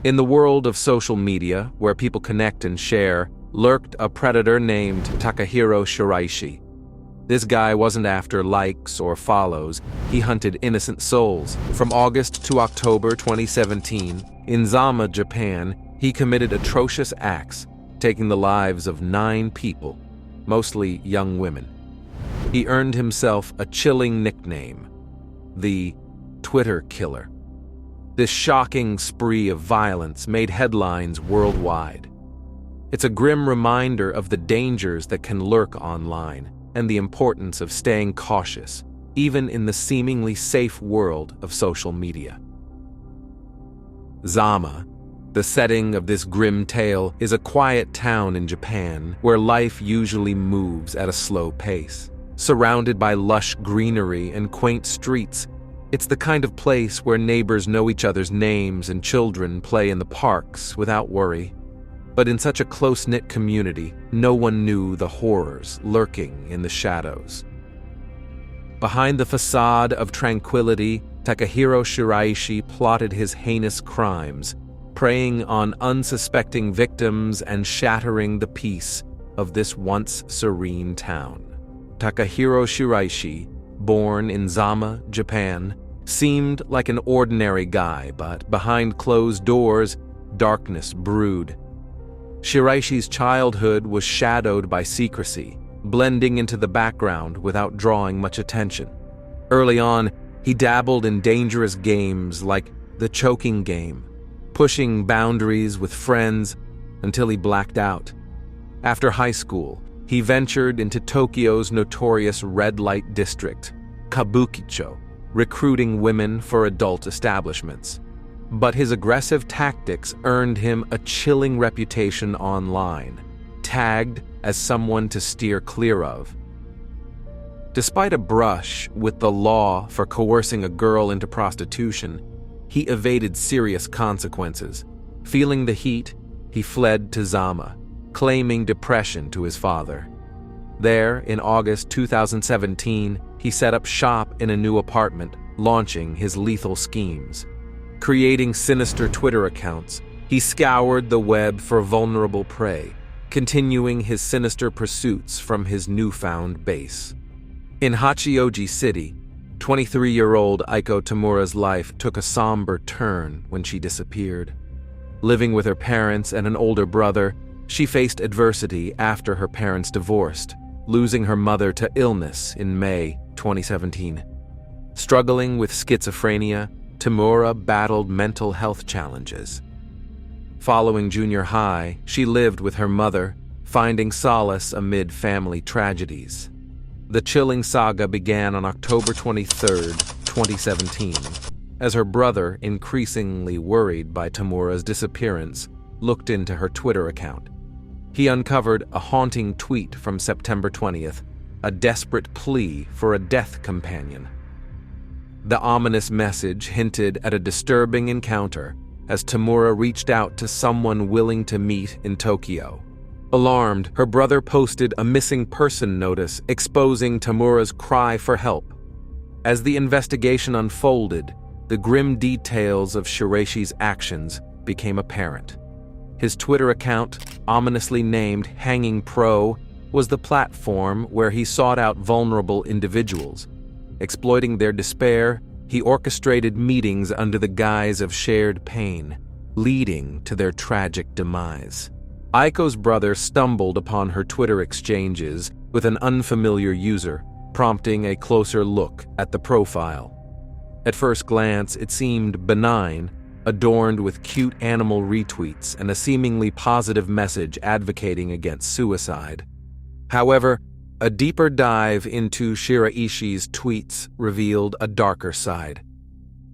In the world of social media, where people connect and share, lurked a predator named Takahiro Shiraishi. This guy wasn't after likes or follows, he hunted innocent souls. From August to October 2017, in Zama, Japan, he committed atrocious acts, taking the lives of 9 people, mostly young women. He earned himself a chilling nickname, the Twitter Killer. This shocking spree of violence made headlines worldwide. It's a grim reminder of the dangers that can lurk online and the importance of staying cautious, even in the seemingly safe world of social media. Zama, the setting of this grim tale, is a quiet town in Japan where life usually moves at a slow pace. Surrounded by lush greenery and quaint streets, it's the kind of place where neighbors know each other's names and children play in the parks without worry. But in such a close-knit community, no one knew the horrors lurking in the shadows. Behind the facade of tranquility, Takahiro Shiraishi plotted his heinous crimes, preying on unsuspecting victims and shattering the peace of this once serene town. Takahiro Shiraishi, born in Zama, Japan, seemed like an ordinary guy, but behind closed doors, darkness brewed. Shiraishi's childhood was shadowed by secrecy, blending into the background without drawing much attention. Early on, he dabbled in dangerous games like the choking game, pushing boundaries with friends until he blacked out. After high school, he ventured into Tokyo's notorious red light district, Kabukicho, recruiting women for adult establishments. But his aggressive tactics earned him a chilling reputation online, tagged as someone to steer clear of. Despite a brush with the law for coercing a girl into prostitution, he evaded serious consequences. Feeling the heat, he fled to Zama, claiming depression to his father. There, in August 2017, he set up shop in a new apartment, launching his lethal schemes. Creating sinister Twitter accounts, he scoured the web for vulnerable prey, continuing his sinister pursuits from his newfound base. In Hachioji City, 23-year-old Aiko Tamura's life took a somber turn when she disappeared. Living with her parents and an older brother, she faced adversity after her parents divorced, losing her mother to illness in May 2017. Struggling with schizophrenia, Tamura battled mental health challenges. Following junior high, she lived with her mother, finding solace amid family tragedies. The chilling saga began on October 23, 2017, as her brother, increasingly worried by Tamura's disappearance, looked into her Twitter account. He uncovered a haunting tweet from September 20th, a desperate plea for a death companion. The ominous message hinted at a disturbing encounter as Tamura reached out to someone willing to meet in Tokyo. Alarmed, her brother posted a missing person notice exposing Tamura's cry for help. As the investigation unfolded, the grim details of Shiraishi's actions became apparent. His Twitter account, ominously named Hanging Pro, was the platform where he sought out vulnerable individuals. Exploiting their despair, he orchestrated meetings under the guise of shared pain, leading to their tragic demise. Aiko's brother stumbled upon her Twitter exchanges with an unfamiliar user, prompting a closer look at the profile. At first glance, it seemed benign, adorned with cute animal retweets and a seemingly positive message advocating against suicide. However, a deeper dive into Shiraishi's tweets revealed a darker side.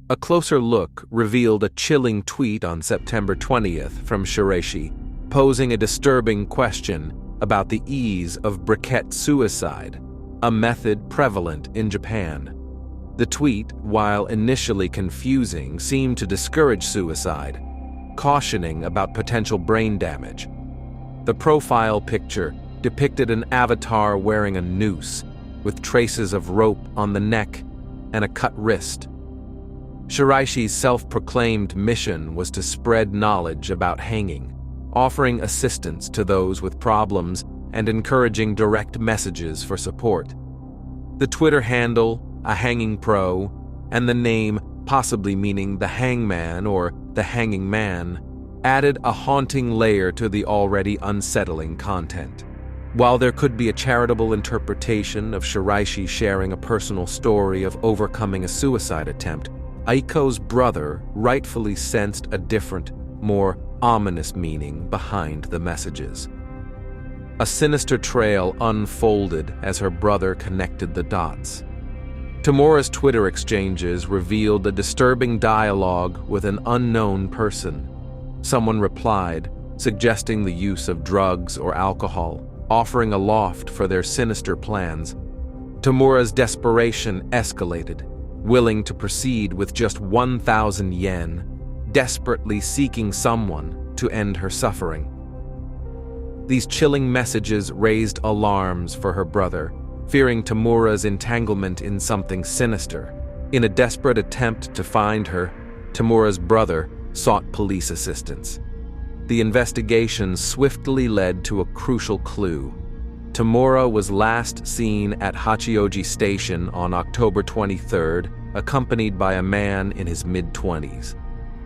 A closer look revealed a chilling tweet on September 20th from Shiraishi, posing a disturbing question about the ease of briquette suicide, a method prevalent in Japan. The tweet, while initially confusing, seemed to discourage suicide, cautioning about potential brain damage. The profile picture depicted an avatar wearing a noose, with traces of rope on the neck and a cut wrist. Shiraishi's self-proclaimed mission was to spread knowledge about hanging, offering assistance to those with problems and encouraging direct messages for support. The Twitter handle, a hanging pro, and the name, possibly meaning the hangman or the hanging man, added a haunting layer to the already unsettling content. While there could be a charitable interpretation of Shiraishi sharing a personal story of overcoming a suicide attempt, Aiko's brother rightfully sensed a different, more ominous meaning behind the messages. A sinister trail unfolded as her brother connected the dots. Tamura's Twitter exchanges revealed a disturbing dialogue with an unknown person. Someone replied, suggesting the use of drugs or alcohol, offering a loft for their sinister plans. Tamura's desperation escalated, willing to proceed with just 1,000 yen, desperately seeking someone to end her suffering. These chilling messages raised alarms for her brother, fearing Tamura's entanglement in something sinister. In a desperate attempt to find her, Tamura's brother sought police assistance. The investigation swiftly led to a crucial clue. Tamura was last seen at Hachioji Station on October 23rd, accompanied by a man in his mid-20s.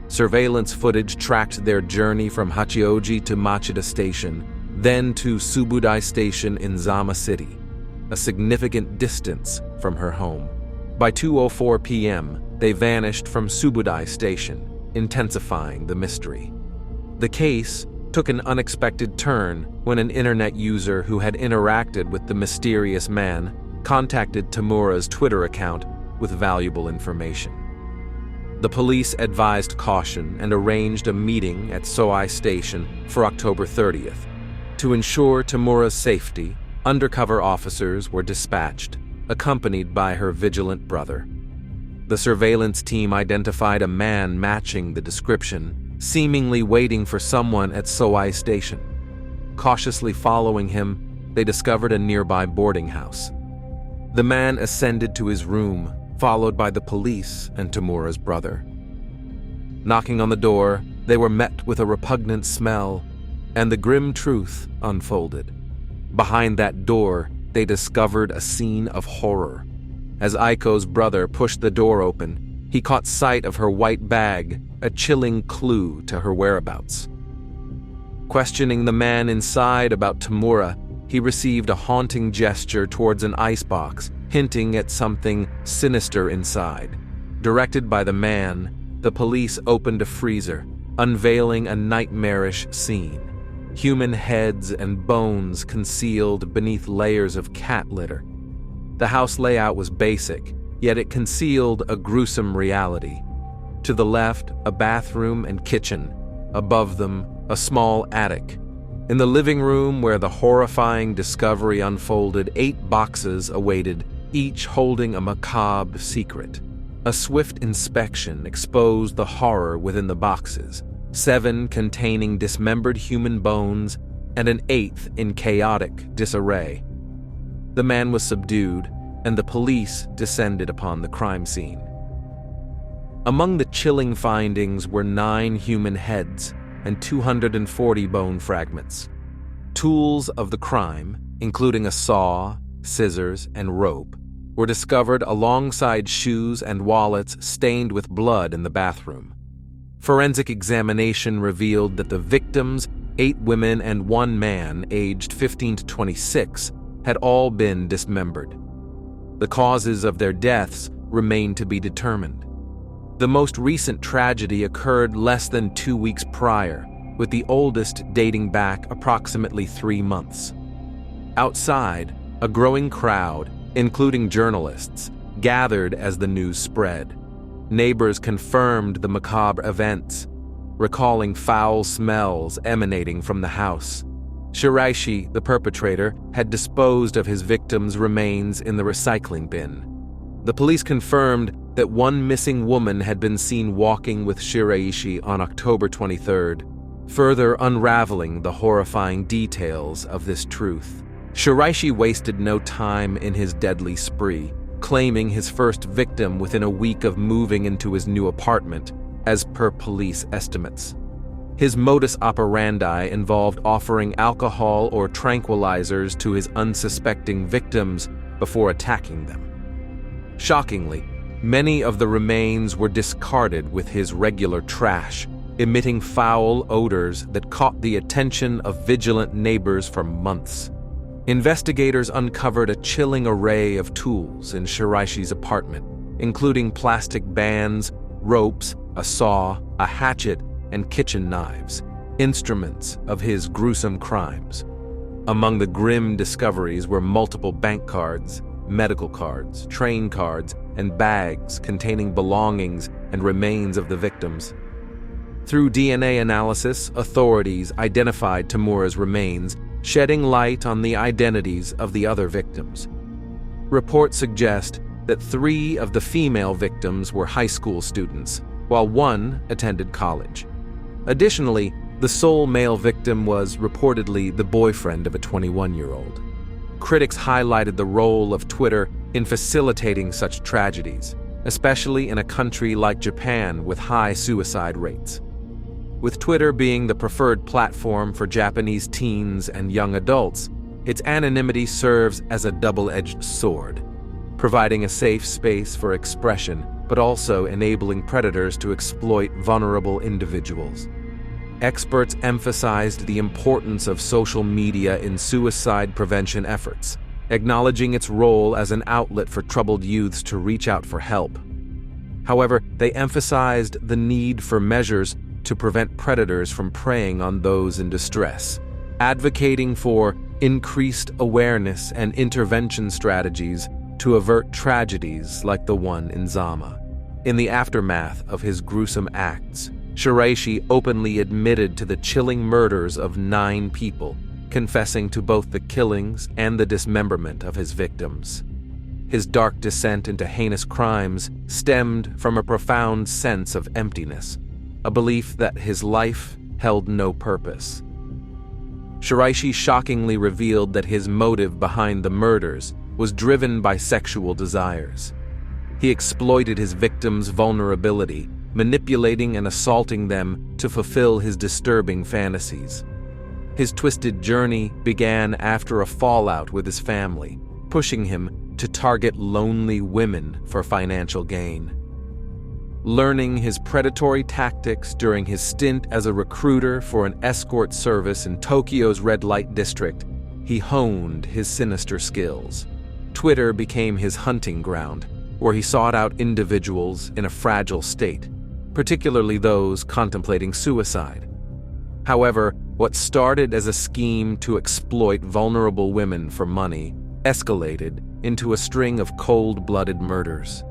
Surveillance footage tracked their journey from Hachioji to Machida Station, then to Subudai Station in Zama City, a significant distance from her home. By 2:04 p.m., they vanished from Subudai Station, intensifying the mystery. The case took an unexpected turn when an internet user who had interacted with the mysterious man contacted Tamura's Twitter account with valuable information. The police advised caution and arranged a meeting at Soai Station for October 30th. To ensure Tamura's safety, undercover officers were dispatched, accompanied by her vigilant brother. The surveillance team identified a man matching the description, seemingly waiting for someone at Soai Station. Cautiously following him, they discovered a nearby boarding house. The man ascended to his room, followed by the police and Tamura's brother. Knocking on the door, they were met with a repugnant smell, and the grim truth unfolded. Behind that door, they discovered a scene of horror. As Aiko's brother pushed the door open, he caught sight of her white bag, a chilling clue to her whereabouts. Questioning the man inside about Tamura, he received a haunting gesture towards an icebox, hinting at something sinister inside. Directed by the man, the police opened a freezer, unveiling a nightmarish scene. Human heads and bones concealed beneath layers of cat litter. The house layout was basic, yet it concealed a gruesome reality. To the left, a bathroom and kitchen. Above them, a small attic. In the living room where the horrifying discovery unfolded, 8 boxes awaited, each holding a macabre secret. A swift inspection exposed the horror within the boxes, 7 containing dismembered human bones and an 8th in chaotic disarray. The man was subdued, and the police descended upon the crime scene. Among the chilling findings were 9 human heads and 240 bone fragments. Tools of the crime, including a saw, scissors, and rope, were discovered alongside shoes and wallets stained with blood in the bathroom. Forensic examination revealed that the victims, 8 women and 1 man aged 15 to 26, had all been dismembered. The causes of their deaths remain to be determined. The most recent tragedy occurred less than 2 weeks prior, with the oldest dating back approximately 3 months. Outside, a growing crowd, including journalists, gathered as the news spread. Neighbors confirmed the macabre events, recalling foul smells emanating from the house. Shiraishi, the perpetrator, had disposed of his victims' remains in the recycling bin. The police confirmed that 1 missing woman had been seen walking with Shiraishi on October 23rd, further unraveling the horrifying details of this truth. Shiraishi wasted no time in his deadly spree, claiming his first victim within a week of moving into his new apartment, as per police estimates. His modus operandi involved offering alcohol or tranquilizers to his unsuspecting victims before attacking them. Shockingly, many of the remains were discarded with his regular trash, emitting foul odors that caught the attention of vigilant neighbors for months. Investigators uncovered a chilling array of tools in Shiraishi's apartment, including plastic bands, ropes, a saw, a hatchet, and kitchen knives, instruments of his gruesome crimes. Among the grim discoveries were multiple bank cards, medical cards, train cards, and bags containing belongings and remains of the victims. Through DNA analysis, authorities identified Tamura's remains, shedding light on the identities of the other victims. Reports suggest that 3 of the female victims were high school students, while 1 attended college. Additionally, the sole male victim was reportedly the boyfriend of a 21-year-old. Critics highlighted the role of Twitter in facilitating such tragedies, especially in a country like Japan with high suicide rates. With Twitter being the preferred platform for Japanese teens and young adults, its anonymity serves as a double-edged sword, providing a safe space for expression, but also enabling predators to exploit vulnerable individuals. Experts emphasized the importance of social media in suicide prevention efforts, acknowledging its role as an outlet for troubled youths to reach out for help. However, they emphasized the need for measures to prevent predators from preying on those in distress, advocating for increased awareness and intervention strategies to avert tragedies like the one in Zama. In the aftermath of his gruesome acts, Shiraishi openly admitted to the chilling murders of 9 people, confessing to both the killings and the dismemberment of his victims. His dark descent into heinous crimes stemmed from a profound sense of emptiness, a belief that his life held no purpose. Shiraishi shockingly revealed that his motive behind the murders was driven by sexual desires. He exploited his victims' vulnerability, manipulating and assaulting them to fulfill his disturbing fantasies. His twisted journey began after a fallout with his family, pushing him to target lonely women for financial gain. Learning his predatory tactics during his stint as a recruiter for an escort service in Tokyo's red light district, he honed his sinister skills. Twitter became his hunting ground, where he sought out individuals in a fragile state, particularly those contemplating suicide. However, what started as a scheme to exploit vulnerable women for money escalated into a string of cold-blooded murders.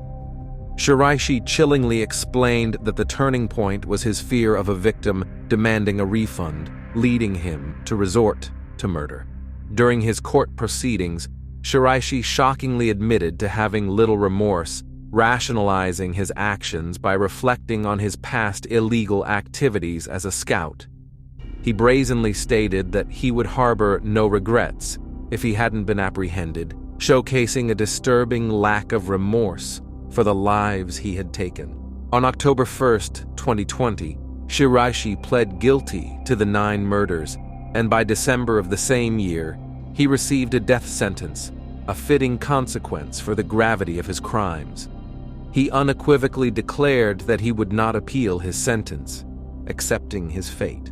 Shiraishi chillingly explained that the turning point was his fear of a victim demanding a refund, leading him to resort to murder. During his court proceedings, Shiraishi shockingly admitted to having little remorse, rationalizing his actions by reflecting on his past illegal activities as a scout. He brazenly stated that he would harbor no regrets if he hadn't been apprehended, showcasing a disturbing lack of remorse for the lives he had taken. On October 1st, 2020, Shiraishi pled guilty to the 9 murders, and by December of the same year, he received a death sentence, a fitting consequence for the gravity of his crimes. He unequivocally declared that he would not appeal his sentence, accepting his fate.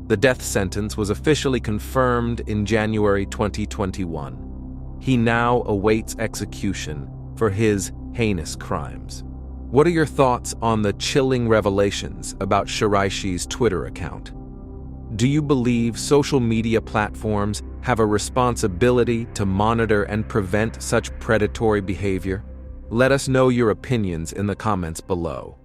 The death sentence was officially confirmed in January 2021. He now awaits execution for his heinous crimes. What are your thoughts on the chilling revelations about Shiraishi's Twitter account? Do you believe social media platforms have a responsibility to monitor and prevent such predatory behavior? Let us know your opinions in the comments below.